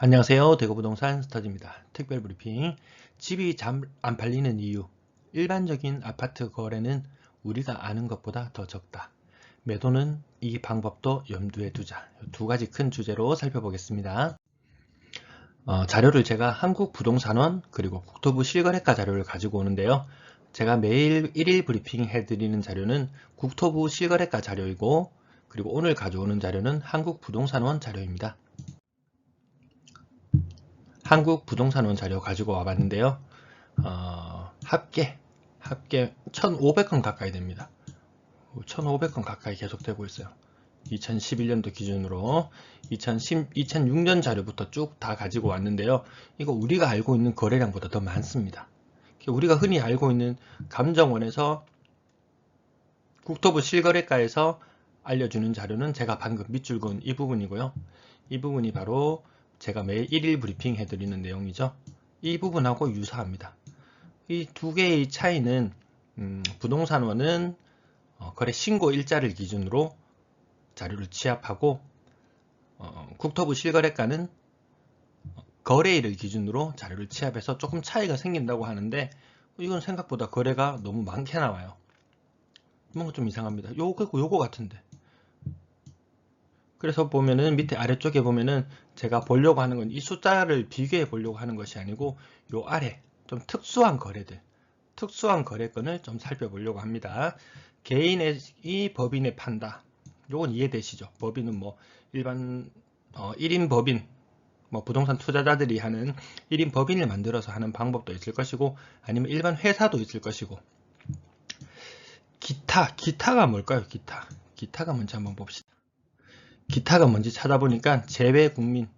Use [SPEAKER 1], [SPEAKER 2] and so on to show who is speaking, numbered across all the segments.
[SPEAKER 1] 안녕하세요. 대구부동산 스터디입니다. 특별 브리핑. 집이 잘 안 팔리는 이유. 일반적인 아파트 거래는 우리가 아는 것보다 더 적다. 매도는 이 방법도 염두에 두자. 두 가지 큰 주제로 살펴보겠습니다. 자료를 제가 한국부동산원 그리고 국토부 실거래가 자료를 가지고 오는데요. 제가 매일 1일 브리핑 해드리는 자료는 국토부 실거래가 자료이고, 그리고 오늘 가져오는 자료는 한국부동산원 자료입니다. 한국부동산원 자료 가지고 와봤는데요. 합계 1,500건 가까이 됩니다. 1,500건 가까이 계속되고 있어요. 2011년도 기준으로 2006년 자료부터 쭉 다 가지고 왔는데요. 이거 우리가 알고 있는 거래량보다 더 많습니다. 우리가 흔히 알고 있는 감정원에서 국토부 실거래가에서 알려주는 자료는 제가 방금 밑줄 그은 이 부분이고요. 이 부분이 바로 제가 매일 1일 브리핑 해드리는 내용이죠. 이 부분하고 유사합니다. 이 두 개의 차이는 부동산원은 거래 신고 일자를 기준으로 자료를 취합하고 국토부 실거래가는 거래일을 기준으로 자료를 취합해서 조금 차이가 생긴다고 하는데, 이건 생각보다 거래가 너무 많게 나와요. 뭔가 좀 이상합니다. 요거 같은데. 그래서 보면은 밑에 아래쪽에 보면은 제가 보려고 하는 건 이 숫자를 비교해 보려고 하는 것이 아니고, 요 아래 좀 특수한 거래들, 특수한 거래건을 좀 살펴보려고 합니다. 개인이 법인에 판다. 요건 이해되시죠? 법인은 뭐 일반 1인 법인, 뭐 부동산 투자자들이 하는 1인 법인을 만들어서 하는 방법도 있을 것이고, 아니면 일반 회사도 있을 것이고, 기타가 뭘까요? 기타가 뭔지 한번 봅시다. 기타가 뭔지 찾아보니까 재외 국민,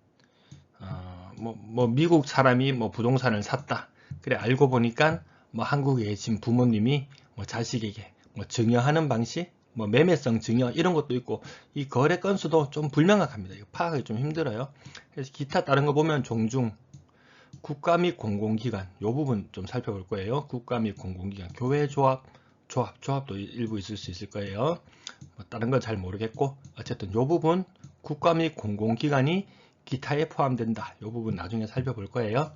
[SPEAKER 1] 미국 사람이 뭐 부동산을 샀다. 그래 알고 보니까 뭐 한국에 계신 부모님이 뭐 자식에게 뭐 증여하는 방식, 뭐 매매성 증여 이런 것도 있고, 이 거래 건수도 좀 불명확합니다. 이거 파악하기 좀 힘들어요. 그래서 기타 다른 거 보면 종중, 국가 및 공공기관 요 부분 좀 살펴볼 거예요. 국가 및 공공기관, 교회 조합도 일부 있을 수 있을 거예요. 뭐 다른 건 잘 모르겠고, 어쨌든 요 부분 국가 및 공공기관이 기타에 포함된다. 이 부분 나중에 살펴볼 거예요.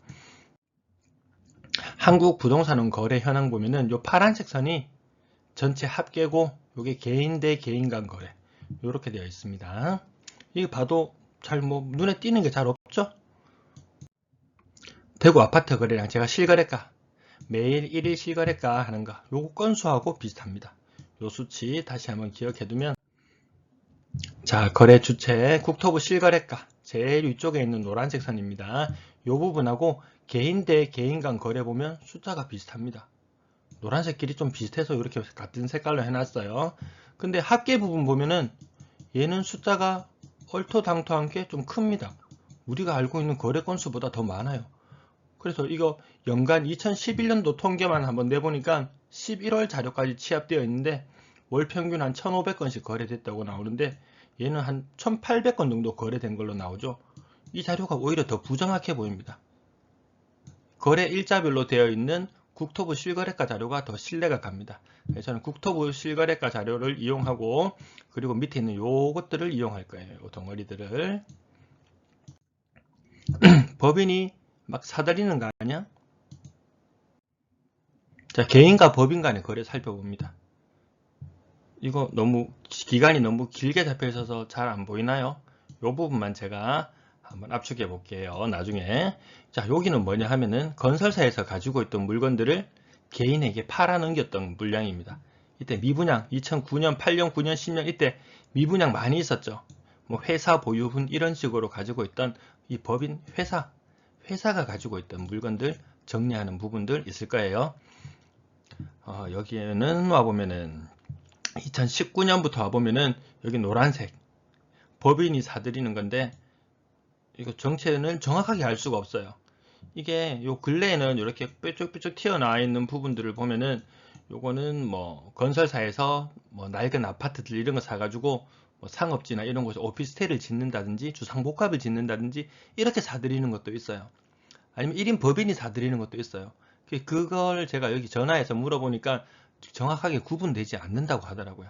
[SPEAKER 1] 한국 부동산원 거래 현황 보면은 요 파란색 선이 전체 합계고, 요게 개인 대 개인 간 거래 이렇게 되어 있습니다. 이거 봐도 잘 뭐 눈에 띄는 게 잘 없죠? 대구 아파트 거래량 제가 실거래가 매일 1일 실거래가 하는 거 요거 건수하고 비슷합니다. 요 수치 다시 한번 기억해 두면, 자, 거래 주체 국토부 실거래가 제일 위쪽에 있는 노란색 선입니다. 이 부분하고 개인 대 개인 간 거래 보면 숫자가 비슷합니다. 노란색 길이 좀 비슷해서 이렇게 같은 색깔로 해놨어요. 근데 합계 부분 보면은 얘는 숫자가 얼토당토한 게 좀 큽니다. 우리가 알고 있는 거래 건수보다 더 많아요. 그래서 이거 연간 2011년도 통계만 한번 내보니까 11월 자료까지 취합되어 있는데 월 평균 한 1,500건씩 거래됐다고 나오는데, 얘는 한 1,800건 정도 거래된 걸로 나오죠. 이 자료가 오히려 더 부정확해 보입니다. 거래 일자별로 되어 있는 국토부 실거래가 자료가 더 신뢰가 갑니다. 그래서 저는 국토부 실거래가 자료를 이용하고, 그리고 밑에 있는 요것들을 이용할 거예요. 요 덩어리들을. 법인이 막 사들이는 거 아니야? 자, 개인과 법인 간의 거래 살펴봅니다. 이거 너무 기간이 너무 길게 잡혀 있어서 잘 안 보이나요? 이 부분만 제가 한번 압축해 볼게요. 나중에. 자, 여기는 뭐냐 하면은 건설사에서 가지고 있던 물건들을 개인에게 팔아 넘겼던 물량입니다. 이때 미분양 2009년, 8년, 9년, 10년 이때 미분양 많이 있었죠. 뭐 회사 보유분 이런 식으로 가지고 있던 이 법인 회사가 가지고 있던 물건들 정리하는 부분들 있을 거예요. 여기에는 와보면은 2019년부터 와보면은 여기 노란색 법인이 사들이는 건데, 이거 정체는 정확하게 알 수가 없어요. 이게 요 근래에는 이렇게 뾰족뾰족 튀어나와 있는 부분들을 보면은 요거는 뭐 건설사에서 뭐 낡은 아파트들 이런 거 사가지고 뭐 상업지나 이런 곳에 오피스텔을 짓는다든지 주상복합을 짓는다든지 이렇게 사들이는 것도 있어요. 아니면 1인 법인이 사들이는 것도 있어요. 그걸 제가 여기 전화해서 물어보니까 정확하게 구분되지 않는다고 하더라고요.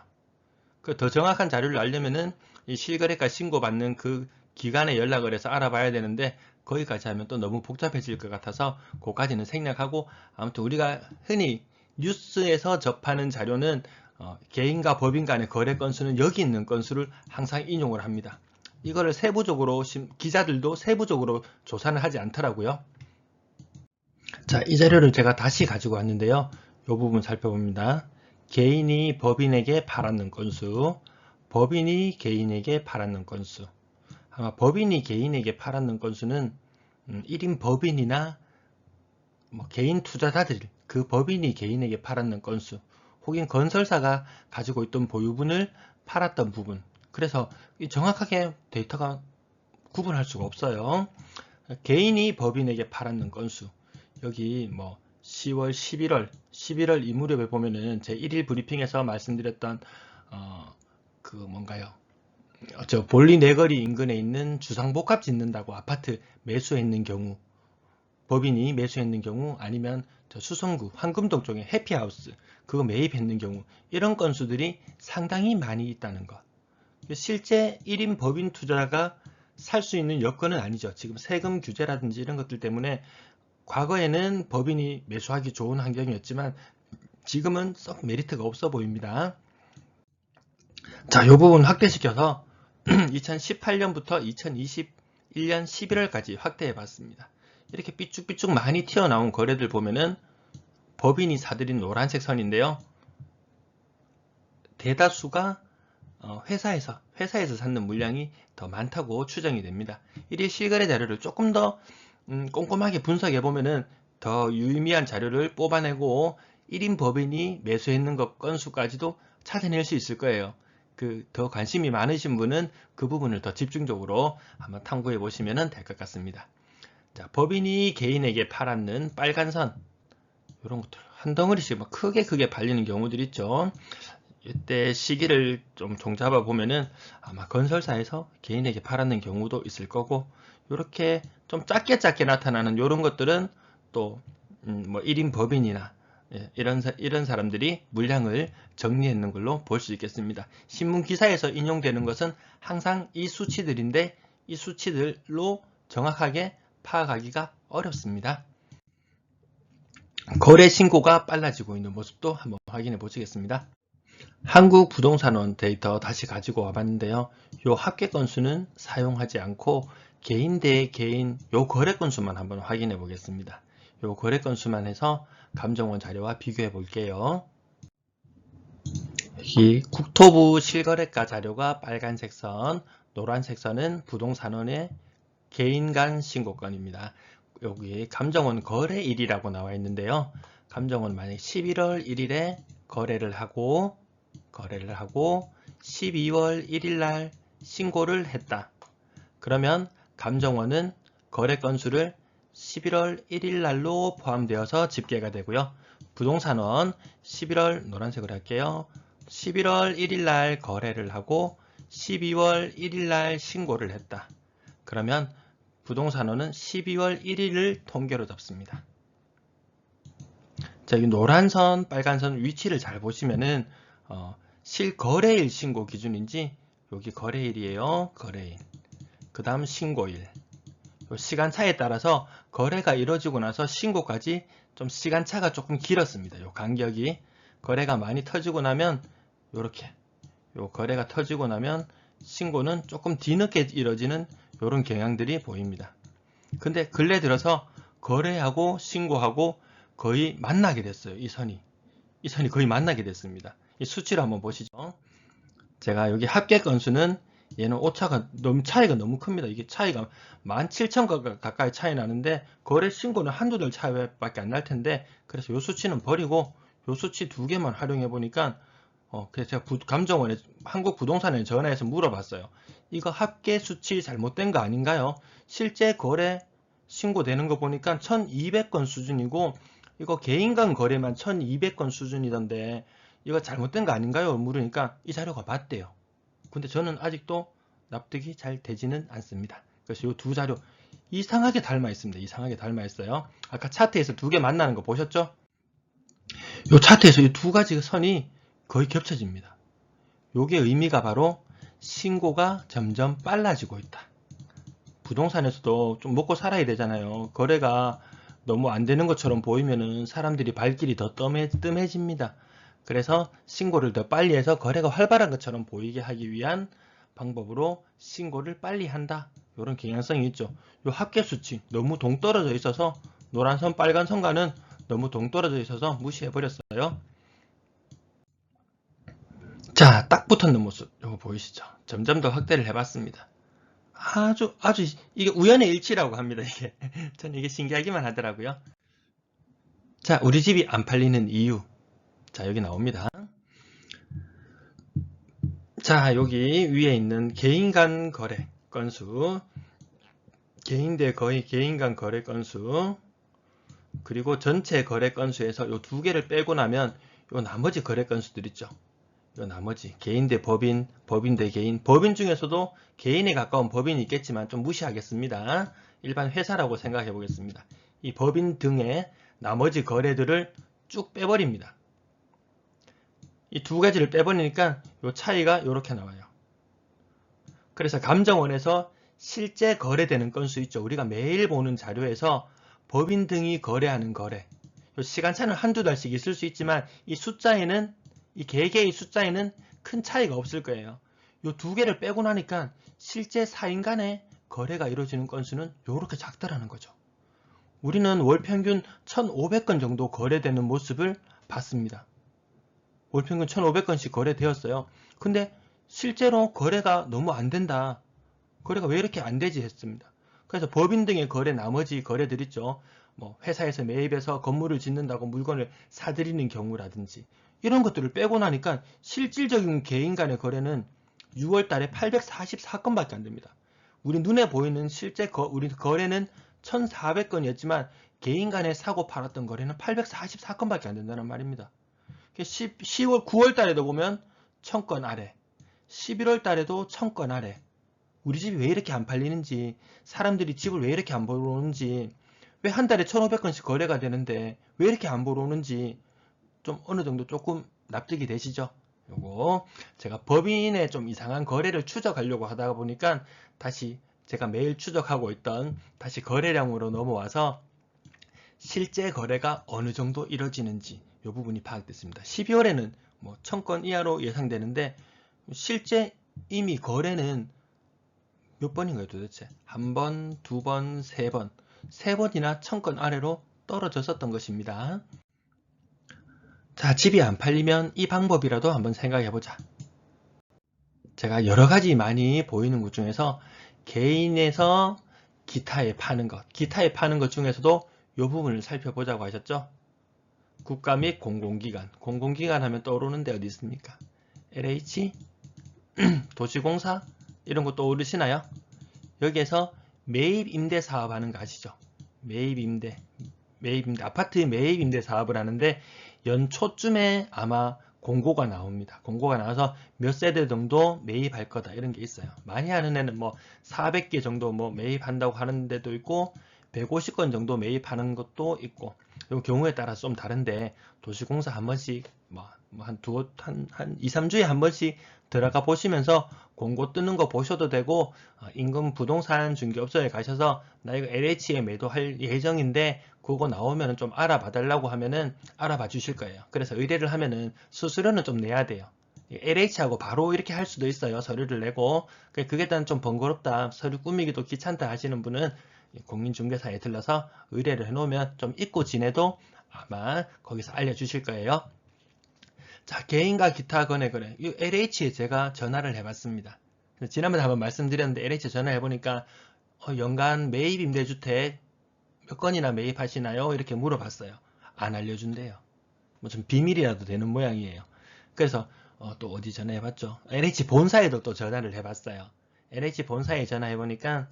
[SPEAKER 1] 그 더 정확한 자료를 알려면은 이 실거래가 신고받는 그 기관에 연락을 해서 알아봐야 되는데, 거기까지 하면 또 너무 복잡해질 것 같아서 그거까지는 생략하고, 아무튼 우리가 흔히 뉴스에서 접하는 자료는 개인과 법인 간의 거래 건수는 여기 있는 건수를 항상 인용을 합니다. 이거를 세부적으로 기자들도 세부적으로 조사는 하지 않더라고요. 자, 이 자료를 제가 다시 가지고 왔는데요. 이 부분 살펴봅니다. 개인이 법인에게 팔았는 건수, 법인이 개인에게 팔았는 건수. 아마 법인이 개인에게 팔았는 건수는 1인 법인이나 개인 투자자들, 그 법인이 개인에게 팔았는 건수, 혹은 건설사가 가지고 있던 보유분을 팔았던 부분. 그래서 정확하게 데이터가 구분할 수가 없어요. 개인이 법인에게 팔았는 건수. 여기 10월, 11월 이 무렵에 보면은 제 1일 브리핑에서 말씀드렸던 저 볼리 내거리 인근에 있는 주상복합 짓는다고 아파트 매수했는 경우, 법인이 매수했는 경우, 아니면 저 수성구 황금동 쪽에 해피하우스 그거 매입했는 경우, 이런 건수들이 상당히 많이 있다는 것. 실제 1인 법인 투자가 살 수 있는 여건은 아니죠. 지금 세금 규제라든지 이런 것들 때문에 과거에는 법인이 매수하기 좋은 환경이었지만 지금은 썩 메리트가 없어 보입니다. 자, 이 부분 확대시켜서 2018년부터 2021년 11월까지 확대해 봤습니다. 이렇게 삐쭉삐쭉 많이 튀어나온 거래들 보면은 법인이 사들인 노란색 선인데요. 대다수가 회사에서 샀는 물량이 더 많다고 추정이 됩니다. 1일 실거래 자료를 조금 더 꼼꼼하게 분석해 보면은 더 유의미한 자료를 뽑아내고 1인 법인이 매수했는 것 건수까지도 찾아낼 수 있을 거예요. 더 관심이 많으신 분은 그 부분을 더 집중적으로 한번 탐구해 보시면 될 것 같습니다. 자, 법인이 개인에게 팔았는 빨간 선, 이런 것들 한 덩어리씩 막 크게 발리는 경우들 있죠. 이때 시기를 좀 종잡아 보면은 아마 건설사에서 개인에게 팔았는 경우도 있을 거고, 이렇게 좀 작게 나타나는 이런 것들은 또 1인 법인이나 이런 사람들이 물량을 정리했는 걸로 볼 수 있겠습니다. 신문 기사에서 인용되는 것은 항상 이 수치들인데 이 수치들로 정확하게 파악하기가 어렵습니다. 거래 신고가 빨라지고 있는 모습도 한번 확인해 보시겠습니다. 한국부동산원 데이터 다시 가지고 와봤는데요. 요 합계 건수는 사용하지 않고 개인 대 개인 요 거래 건수만 한번 확인해 보겠습니다. 요 거래 건수만 해서 감정원 자료와 비교해 볼게요. 여기 국토부 실거래가 자료가 빨간색 선, 노란색 선은 부동산원의 개인 간 신고건입니다. 여기 감정원 거래일이라고 나와 있는데요. 감정원 만약 11월 1일에 거래를 하고 12월 1일 날 신고를 했다. 그러면 감정원은 거래 건수를 11월 1일 날로 포함되어서 집계가 되고요. 부동산원 11월 노란색으로 할게요. 11월 1일 날 거래를 하고 12월 1일 날 신고를 했다. 그러면 부동산원은 12월 1일을 통계로 잡습니다. 자, 이 노란선, 빨간선 위치를 잘 보시면은 실거래일 신고 기준인지 여기 거래일이에요. 거래일. 그 다음 신고일. 시간차에 따라서 거래가 이루어지고 나서 신고까지 좀 시간차가 조금 길었습니다. 요 간격이. 거래가 많이 터지고 나면 요렇게 거래가 터지고 나면 신고는 조금 뒤늦게 이루어지는 이런 경향들이 보입니다. 근데 근래 들어서 거래하고 신고하고 거의 만나게 됐어요. 이 선이 거의 만나게 됐습니다. 이 수치를 한번 보시죠. 제가 여기 합계 건수는 얘는 오차가 차이가 너무 큽니다. 이게 차이가 17,000건 가까이 차이 나는데 거래 신고는 한두 달 차이밖에 안 날 텐데, 그래서 이 수치는 버리고 이 수치 두 개만 활용해 보니까 그래서 제가 감정원에 한국부동산에 전화해서 물어봤어요. 이거 합계 수치 잘못된 거 아닌가요? 실제 거래 신고되는 거 보니까 1200건 수준이고 이거 개인 간 거래만 1200건 수준이던데 이거 잘못된 거 아닌가요? 물으니까 이 자료가 맞대요. 근데 저는 아직도 납득이 잘 되지는 않습니다. 그래서 이 두 자료 이상하게 닮아 있습니다. 이상하게 닮아 있어요. 아까 차트에서 두 개 만나는 거 보셨죠? 이 차트에서 이 두 가지 선이 거의 겹쳐집니다. 이게 의미가 바로 신고가 점점 빨라지고 있다. 부동산에서도 좀 먹고 살아야 되잖아요. 거래가 너무 안 되는 것처럼 보이면은 사람들이 발길이 더 뜸해집니다. 그래서 신고를 더 빨리 해서 거래가 활발한 것처럼 보이게 하기 위한 방법으로 신고를 빨리 한다. 이런 경향성이 있죠. 요 합계 수치 너무 동떨어져 있어서 노란 선, 빨간 선과는 너무 동떨어져 있어서 무시해 버렸어요. 자, 딱 붙었는 모습 이거 보이시죠? 점점 더 확대를 해봤습니다. 아주 이게 우연의 일치라고 합니다. 이게 저는 이게 신기하기만 하더라고요. 자, 우리 집이 안 팔리는 이유. 자, 여기 나옵니다. 자, 여기 위에 있는 개인 간 거래 건수, 개인 대 거의 개인 간 거래 건수, 그리고 전체 거래 건수에서 요 두 개를 빼고 나면 요 나머지 거래 건수들 있죠. 요 나머지 개인 대 법인, 법인 대 개인, 법인 중에서도 개인에 가까운 법인이 있겠지만 좀 무시하겠습니다. 일반 회사라고 생각해 보겠습니다. 이 법인 등의 나머지 거래들을 쭉 빼버립니다. 이 두 가지를 빼버리니까 요 차이가 이렇게 나와요. 그래서 감정원에서 실제 거래되는 건수 있죠. 우리가 매일 보는 자료에서 법인 등이 거래하는 거래. 요 시간차는 한두 달씩 있을 수 있지만 이 숫자에는 이 개개의 숫자에는 큰 차이가 없을 거예요. 요 두 개를 빼고 나니까 실제 사인 간의 거래가 이루어지는 건수는 이렇게 작다라는 거죠. 우리는 월 평균 1,500건 정도 거래되는 모습을 봤습니다. 월 평균 1,500건씩 거래되었어요. 근데 실제로 거래가 너무 안 된다. 거래가 왜 이렇게 안 되지 했습니다. 그래서 법인 등의 거래, 나머지 거래들 있죠. 뭐 회사에서 매입해서 건물을 짓는다고 물건을 사들이는 경우라든지 이런 것들을 빼고 나니까 실질적인 개인 간의 거래는 6월 달에 844건밖에 안 됩니다. 우리 눈에 보이는 실제 우리 거래는 1,400건이었지만 개인 간에 사고 팔았던 거래는 844건밖에 안 된다는 말입니다. 10월, 9월 달에도 보면 1,000건 아래, 11월 달에도 1,000건 아래. 우리 집이 왜 이렇게 안 팔리는지, 사람들이 집을 왜 이렇게 안 보러 오는지, 왜 한 달에 1,500건씩 거래가 되는데 왜 이렇게 안 보러 오는지 좀 어느 정도 조금 납득이 되시죠? 요거 제가 법인의 좀 이상한 거래를 추적하려고 하다 보니까 다시 제가 매일 추적하고 있던 다시 거래량으로 넘어와서 실제 거래가 어느 정도 이루어지는지 이 부분이 파악됐습니다. 12월에는 뭐 1,000건 이하로 예상되는데 실제 이미 거래는 몇 번인가요 도대체? 한 번, 두 번, 세 번. 세 번이나 1,000건 아래로 떨어졌었던 것입니다. 자, 집이 안 팔리면 이 방법이라도 한번 생각해보자. 제가 여러가지 많이 보이는 것 중에서 개인에서 기타에 파는 것 중에서도 이 부분을 살펴보자고 하셨죠? 국가 및 공공기관. 공공기관 하면 떠오르는 데 어디 있습니까? LH, 도시공사 이런 거 떠오르시나요? 여기에서 매입 임대 사업 하는 거 아시죠? 매입 임대, 아파트 매입 임대 사업을 하는데 연초쯤에 아마 공고가 나옵니다. 공고가 나와서 몇 세대 정도 매입할 거다 이런 게 있어요. 많이 하는 애는 뭐 400개 정도 뭐 매입한다고 하는 데도 있고 150건 정도 매입하는 것도 있고 이 경우에 따라 좀 다른데 도시공사 한 번씩 한 2, 3주에 한 번씩 들어가 보시면서 공고 뜨는 거 보셔도 되고 인근 부동산 중개업소에 가셔서 나 이거 LH에 매도할 예정인데 그거 나오면 좀 알아봐 달라고 하면은 알아봐 주실 거예요. 그래서 의뢰를 하면은 수수료는 좀 내야 돼요. LH하고 바로 이렇게 할 수도 있어요. 서류를 내고 그게 일단 좀 번거롭다, 서류 꾸미기도 귀찮다 하시는 분은 공인중개사에 들러서 의뢰를 해놓으면 좀 잊고 지내도 아마 거기서 알려주실 거예요. 자, 개인과 기타 거래. 이 LH에 제가 전화를 해봤습니다. 지난번에 한번 말씀드렸는데 LH에 전화해보니까 연간 매입 임대주택 몇 건이나 매입하시나요? 이렇게 물어봤어요. 안 알려준대요. 뭐 좀 비밀이라도 되는 모양이에요. 그래서 또 어디 전화해봤죠? LH 본사에도 또 전화를 해봤어요. LH 본사에 전화해보니까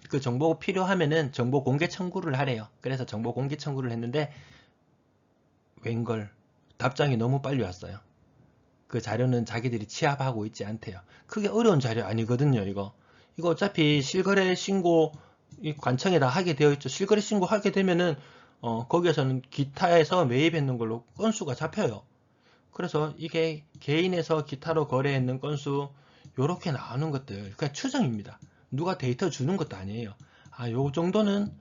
[SPEAKER 1] 그 정보 필요하면은 정보 공개 청구를 하래요. 그래서 정보 공개 청구를 했는데 웬걸 답장이 너무 빨리 왔어요. 그 자료는 자기들이 취합하고 있지 않대요. 그게 어려운 자료 아니거든요. 이거 어차피 실거래 신고 관청에다 하게 되어 있죠. 실거래 신고 하게 되면은 거기에서는 기타에서 매입했는 걸로 건수가 잡혀요. 그래서 이게 개인에서 기타로 거래했는 건수 요렇게 나오는 것들 그냥 추정입니다. 누가 데이터 주는 것도 아니에요. 요 정도는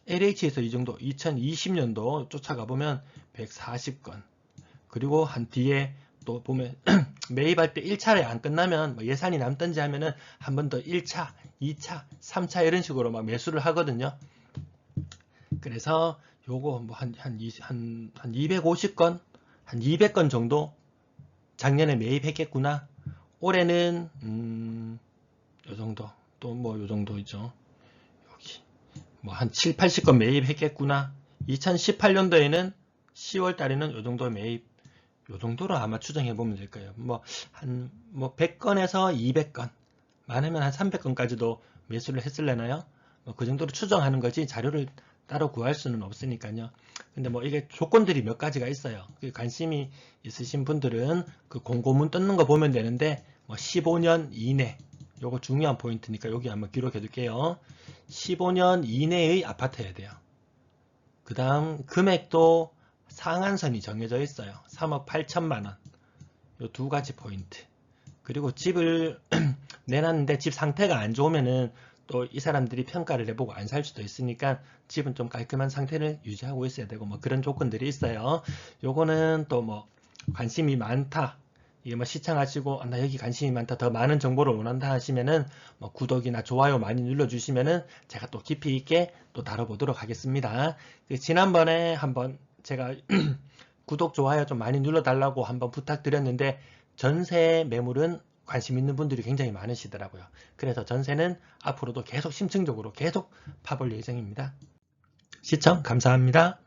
[SPEAKER 1] LH에서 이 정도 2020년도 쫓아가 보면 140건. 그리고 한 뒤에 또 보면 매입할 때 1차례 안 끝나면 뭐 예산이 남든지 하면은 한 번 더 1차, 2차, 3차 이런 식으로 막 매수를 하거든요. 그래서 요거 뭐 한 250건, 한 200건 정도 작년에 매입했겠구나. 올해는 요 정도, 또 뭐 요 정도 있죠. 여기 뭐 한 7, 80건 매입했겠구나. 2018년도에는 10월 달에는 요 정도 매입, 요 정도로 아마 추정해 보면 될 거예요. 뭐 한 100건에서 200건, 많으면 한 300건까지도 매수를 했을래나요? 뭐 그 정도로 추정하는 거지 자료를 따로 구할 수는 없으니까요. 근데 뭐 이게 조건들이 몇 가지가 있어요. 관심이 있으신 분들은 그 공고문 뜯는 거 보면 되는데 뭐 15년 이내, 요거 중요한 포인트니까 여기 한번 기록해 둘게요. 15년 이내의 아파트여야 돼요. 그 다음 금액도 상한선이 정해져 있어요. 3억 8천만 원. 요 두 가지 포인트. 그리고 집을 내놨는데 집 상태가 안 좋으면은 또 이 사람들이 평가를 해보고 안 살 수도 있으니까 집은 좀 깔끔한 상태를 유지하고 있어야 되고 뭐 그런 조건들이 있어요. 요거는 또 뭐 관심이 많다. 이게 뭐 시청하시고 나 여기 관심이 많다, 더 많은 정보를 원한다 하시면은 뭐 구독이나 좋아요 많이 눌러주시면은 제가 또 깊이 있게 또 다뤄보도록 하겠습니다. 지난번에 한번 제가 구독 좋아요 좀 많이 눌러달라고 한번 부탁드렸는데 전세 매물은 관심 있는 분들이 굉장히 많으시더라고요. 그래서 전세는 앞으로도 계속 심층적으로 계속 파볼 예정입니다. 시청 감사합니다.